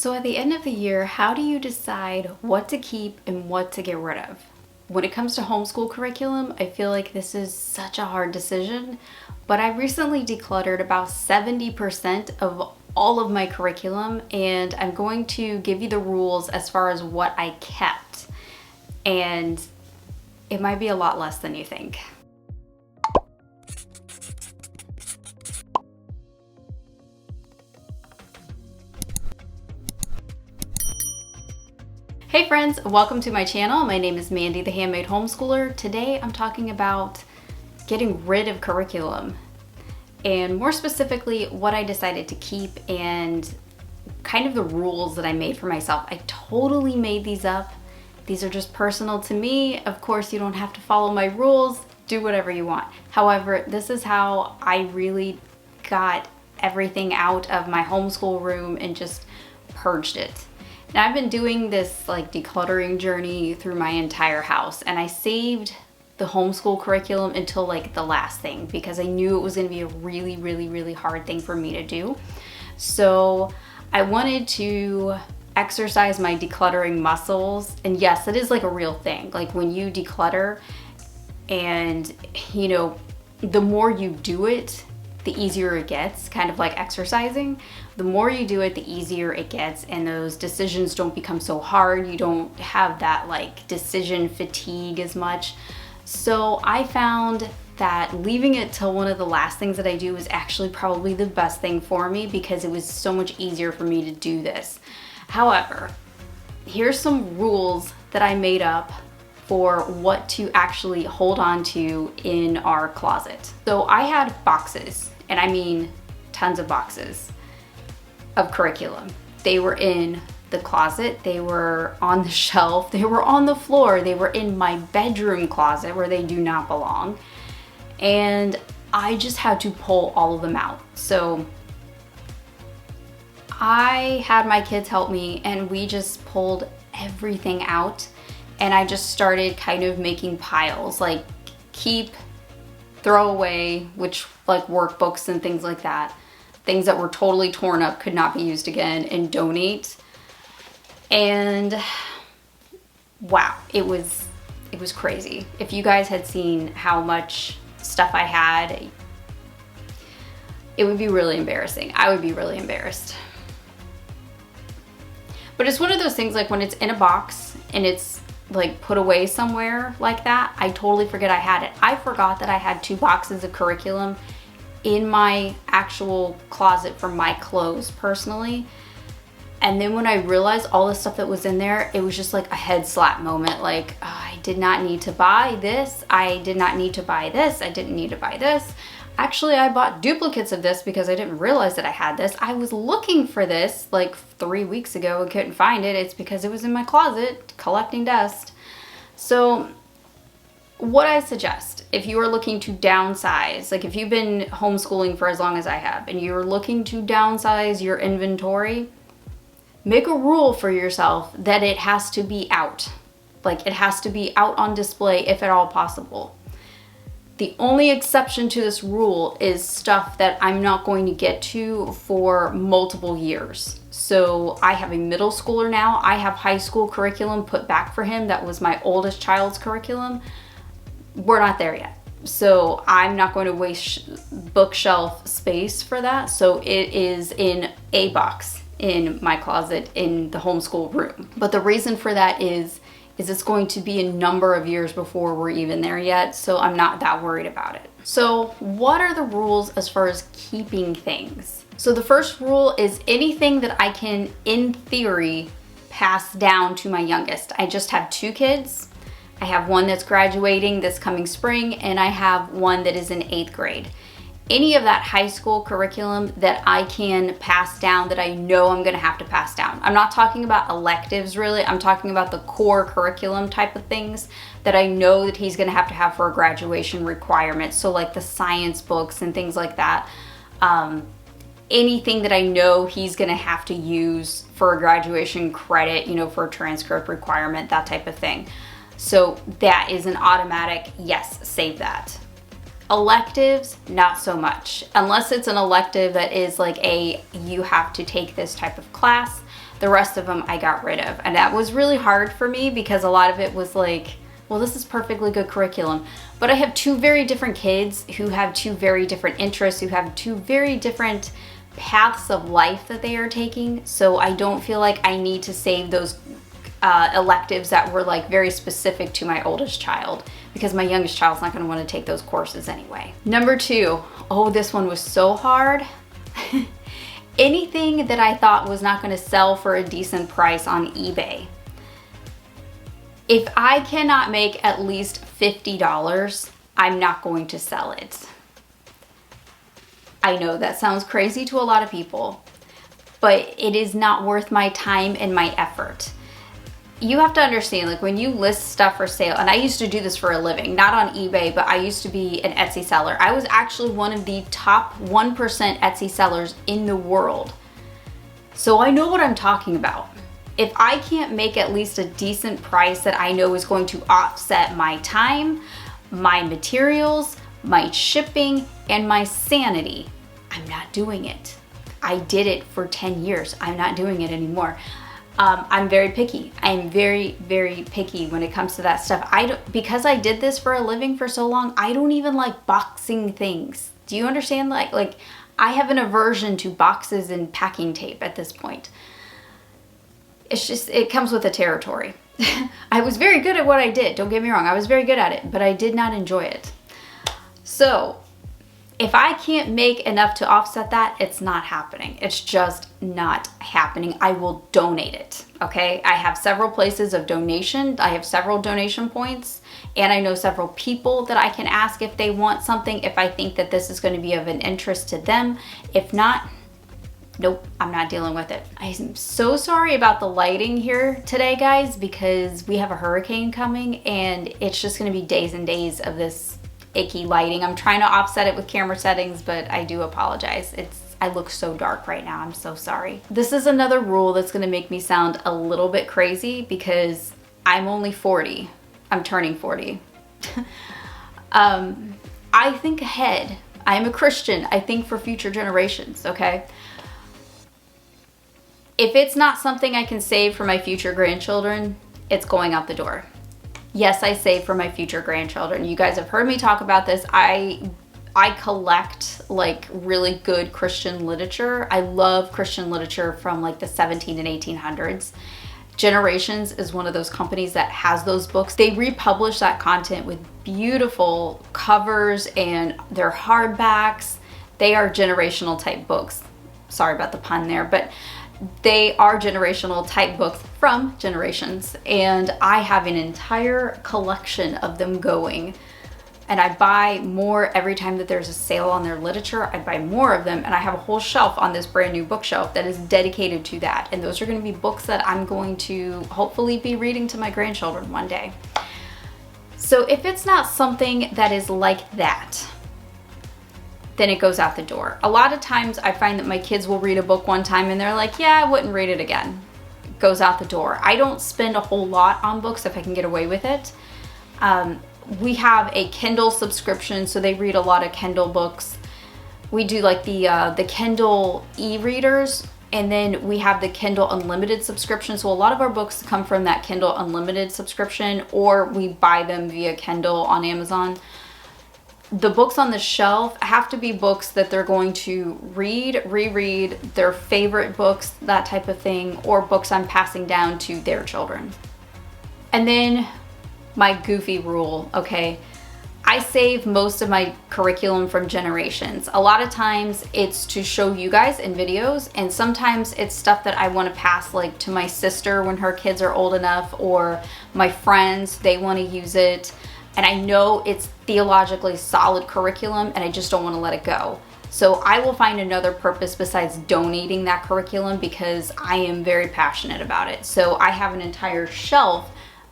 So at the end of the year, how do you decide what to keep and what to get rid of? When it comes to homeschool curriculum, I feel like this is such a hard decision, but I recently decluttered about 70% of all of my curriculum, and I'm going to give you the rules as far as what I kept. And it might be a lot less than you think. Hey friends, welcome to my channel. My name is Mandy, the Handmade Homeschooler. Today I'm talking about getting rid of curriculum, and more specifically what I decided to keep and kind of the rules that I made for myself. I totally made these up. These are just personal to me. Of course, you don't have to follow my rules. Do whatever you want. However, this is how I really got everything out of my homeschool room and just purged it. Now, I've been doing this like decluttering journey through my entire house, and I saved the homeschool curriculum until like the last thing because I knew it was going to be a really hard thing for me to do. So I wanted to exercise my decluttering muscles, and yes, it is like a real thing. Like when you declutter, and you know, the more you do it, the easier it gets, kind of like exercising. The more you do it, the easier it gets, and those decisions don't become so hard. You don't have that like decision fatigue as much. So I found that leaving it till one of the last things that I do is actually probably the best thing for me because it was so much easier for me to do this. However, here's some rules that I made up for what to actually hold on to in our closet. So I had boxes, and I mean tons of boxes of curriculum. They were in the closet, they were on the shelf, they were on the floor, they were in my bedroom closet where they do not belong. And I just had to pull all of them out. So I had my kids help me, and we just pulled everything out. And I just started kind of making piles, like keep, throw away, which like workbooks and things like that. Things that were totally torn up, could not be used again, and donate. And wow, it was crazy. If you guys had seen how much stuff I had, it would be really embarrassing. I would be really embarrassed. But it's one of those things, like when it's in a box and it's like put away somewhere like that, I totally forget I had it. I forgot that I had 2 boxes of curriculum in my actual closet for my clothes personally. And then when I realized all the stuff that was in there, it was just like a head slap moment. Like, oh, I did not need to buy this. I did not need to buy this. I didn't need to buy this. Actually, I bought duplicates of this because I didn't realize that I had this. I was looking for this like 3 weeks ago and couldn't find it. It's because it was in my closet collecting dust. So what I suggest, if you are looking to downsize, like if you've been homeschooling for as long as I have and you're looking to downsize your inventory, make a rule for yourself that it has to be out. Like it has to be out on display if at all possible. The only exception to this rule is stuff that I'm not going to get to for multiple years. So I have a middle schooler now. I have high school curriculum put back for him. That was my oldest child's curriculum. We're not there yet. So I'm not going to waste bookshelf space for that. So it is in a box in my closet in the homeschool room. But the reason for that is it's going to be a number of years before we're even there yet, so I'm not that worried about it. So what are the rules as far as keeping things? So the first rule is anything that I can, in theory, pass down to my youngest. I just have 2 kids. I have one that's graduating this coming spring, and I have one that is in 8th grade. Any of that high school curriculum that I can pass down, that I know I'm gonna have to pass down. I'm not talking about electives really, I'm talking about the core curriculum type of things that I know that he's gonna have for a graduation requirement. So like the science books and things like that. Anything that I know he's gonna have to use for a graduation credit, you know, for a transcript requirement, that type of thing. So that is an automatic, yes, save that. Electives, not so much. Unless it's an elective that is like you have to take this type of class, The rest of them I got rid of. And that was really hard for me because a lot of it was like, well, this is perfectly good curriculum. But I have two very different kids who have two very different interests, who have two very different paths of life that they are taking. So I don't feel like I need to save those electives that were like very specific to my oldest child, because my youngest child's not going to want to take those courses anyway. Number 2, oh, this one was so hard. Anything that I thought was not going to sell for a decent price on eBay. If I cannot make at least $50, I'm not going to sell it. I know that sounds crazy to a lot of people, but it is not worth my time and my effort. You have to understand, like when you list stuff for sale, and I used to do this for a living, not on eBay, but I used to be an Etsy seller. I was actually one of the top 1% Etsy sellers in the world. So I know what I'm talking about. If I can't make at least a decent price that I know is going to offset my time, my materials, my shipping, and my sanity, I'm not doing it. I did it for 10 years. I'm not doing it anymore. I'm very picky. I'm very, very picky when it comes to that stuff. Because I did this for a living for so long, I don't even like boxing things. Do you understand? Like I have an aversion to boxes and packing tape at this point. It's just, it comes with the territory. I was very good at what I did. Don't get me wrong. I was very good at it, but I did not enjoy it. So if I can't make enough to offset that, it's not happening. It's just not happening. I will donate it, okay? I have several places of donation. I have several donation points, and I know several people that I can ask if they want something, if I think that this is going to be of an interest to them. If not, nope, I'm not dealing with it. I'm so sorry about the lighting here today, guys, because we have a hurricane coming, and it's just going to be days and days of this icky lighting. I'm trying to offset it with camera settings, but I do apologize. I look so dark right now. I'm so sorry. This is another rule that's going to make me sound a little bit crazy because I'm only 40. I'm turning 40. I think ahead. I am a Christian. I think for future generations, okay? If it's not something I can save for my future grandchildren, it's going out the door. Yes, I save for my future grandchildren. You guys have heard me talk about this. I collect like really good Christian literature. I love Christian literature from like the 17 and 1800s. Generations is one of those companies that has those books. They republish that content with beautiful covers and they're hardbacks. They are generational type books. Sorry about the pun there, but they are generational type books from Generations, and I have an entire collection of them going, and I buy more every time that there's a sale on their literature. I buy more of them, and I have a whole shelf on this brand new bookshelf that is dedicated to that, and those are going to be books that I'm going to hopefully be reading to my grandchildren one day. So if it's not something that is like that, then it goes out the door. A lot of times I find that my kids will read a book one time and they're like, yeah, I wouldn't read it again. It goes out the door. I don't spend a whole lot on books if I can get away with it. We have a Kindle subscription, so they read a lot of Kindle books. We do like the Kindle e-readers, and then we have the Kindle Unlimited subscription. So a lot of our books come from that Kindle Unlimited subscription, or we buy them via Kindle on Amazon. The books on the shelf have to be books that they're going to read, reread, their favorite books, that type of thing, or books I'm passing down to their children. And then my goofy rule, okay? I save most of my curriculum from Generations. A lot of times it's to show you guys in videos, and sometimes it's stuff that I want to pass like to my sister when her kids are old enough, or my friends, they want to use it. And I know it's theologically solid curriculum and I just don't want to let it go. So I will find another purpose besides donating that curriculum because I am very passionate about it. So I have an entire shelf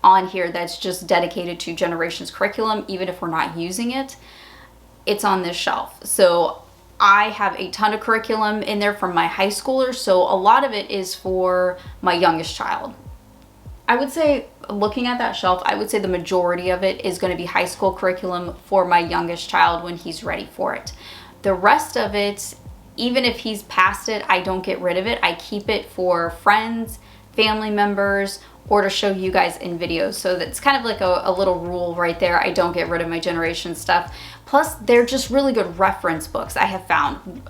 on here that's just dedicated to Generations curriculum. Even if we're not using it, it's on this shelf. So I have a ton of curriculum in there from my high schoolers. So a lot of it is for my youngest child. I would say, looking at that shelf, I would say the majority of it is going to be high school curriculum for my youngest child when he's ready for it. The rest of it even if he's past it, I don't get rid of it. I keep it for friends, family members, or to show you guys in videos. So that's kind of like a little rule right there. I don't get rid of my generation stuff. Plus, they're just really good reference books, I have found.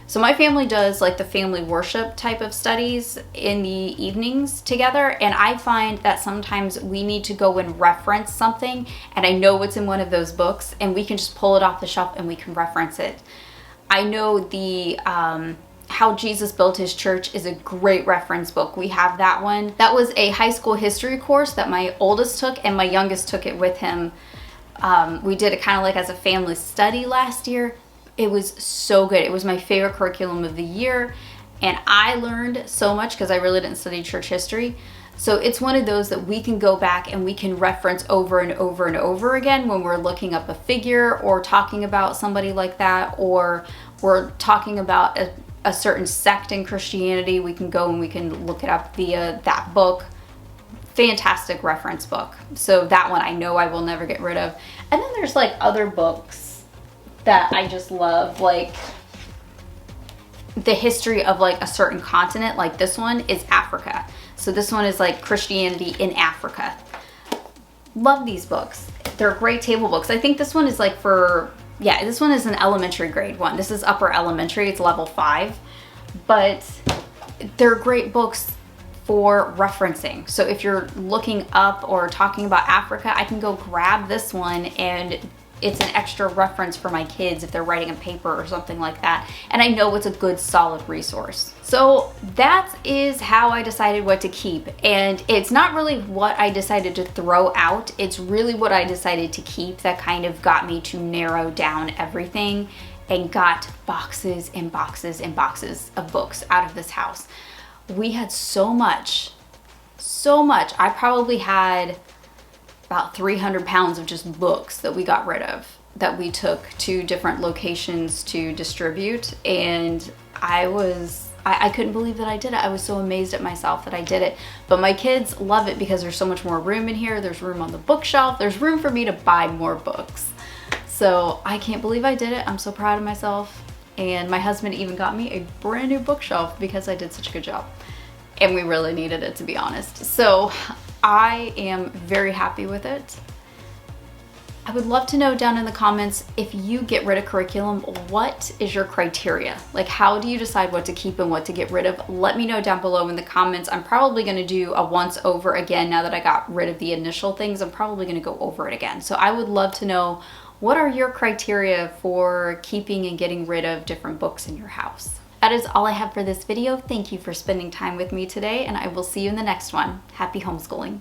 So my family does like the family worship type of studies in the evenings together, and I find that sometimes we need to go and reference something, and I know what's in one of those books, and we can just pull it off the shelf and we can reference it. I know the How Jesus Built His Church is a great reference book. We have that one. That was a high school history course that my oldest took, and my youngest took it with him. We did it kind of like as a family study last year. It was so good. It was my favorite curriculum of the year, and I learned so much because I really didn't study church history. So it's one of those that we can go back and we can reference over and over and over again when we're looking up a figure or talking about somebody like that, or we're talking about a certain sect in Christianity. We can go and we can look it up via that book. Fantastic reference book. So that one I know I will never get rid of. And then there's like other books that I just love, like the history of like a certain continent. Like this one is Africa. So this one is like Christianity in Africa. Love these books. They're great table books. I think this one is like this one is an elementary grade one. This is upper elementary, it's level 5. But they're great books for referencing. So if you're looking up or talking about Africa, I can go grab this one, and it's an extra reference for my kids if they're writing a paper or something like that. And I know it's a good, solid resource. So that is how I decided what to keep. And it's not really what I decided to throw out. It's really what I decided to keep that kind of got me to narrow down everything and got boxes and boxes and boxes of books out of this house. We had so much. I probably had about 300 pounds of just books that we got rid of, that we took to different locations to distribute. And I couldn't believe that I did it. I was so amazed at myself that I did it. But my kids love it because there's so much more room in here. There's room on the bookshelf. There's room for me to buy more books. So I can't believe I did it. I'm so proud of myself. And my husband even got me a brand new bookshelf because I did such a good job. And we really needed it, to be honest. So I am very happy with it. I would love to know down in the comments, if you get rid of curriculum, what is your criteria? Like, how do you decide what to keep and what to get rid of? Let me know down below in the comments. I'm probably going to do a once over again. Now that I got rid of the initial things, I'm probably going to go over it again. So I would love to know, what are your criteria for keeping and getting rid of different books in your house? That is all I have for this video. Thank you for spending time with me today, and I will see you in the next one. Happy homeschooling.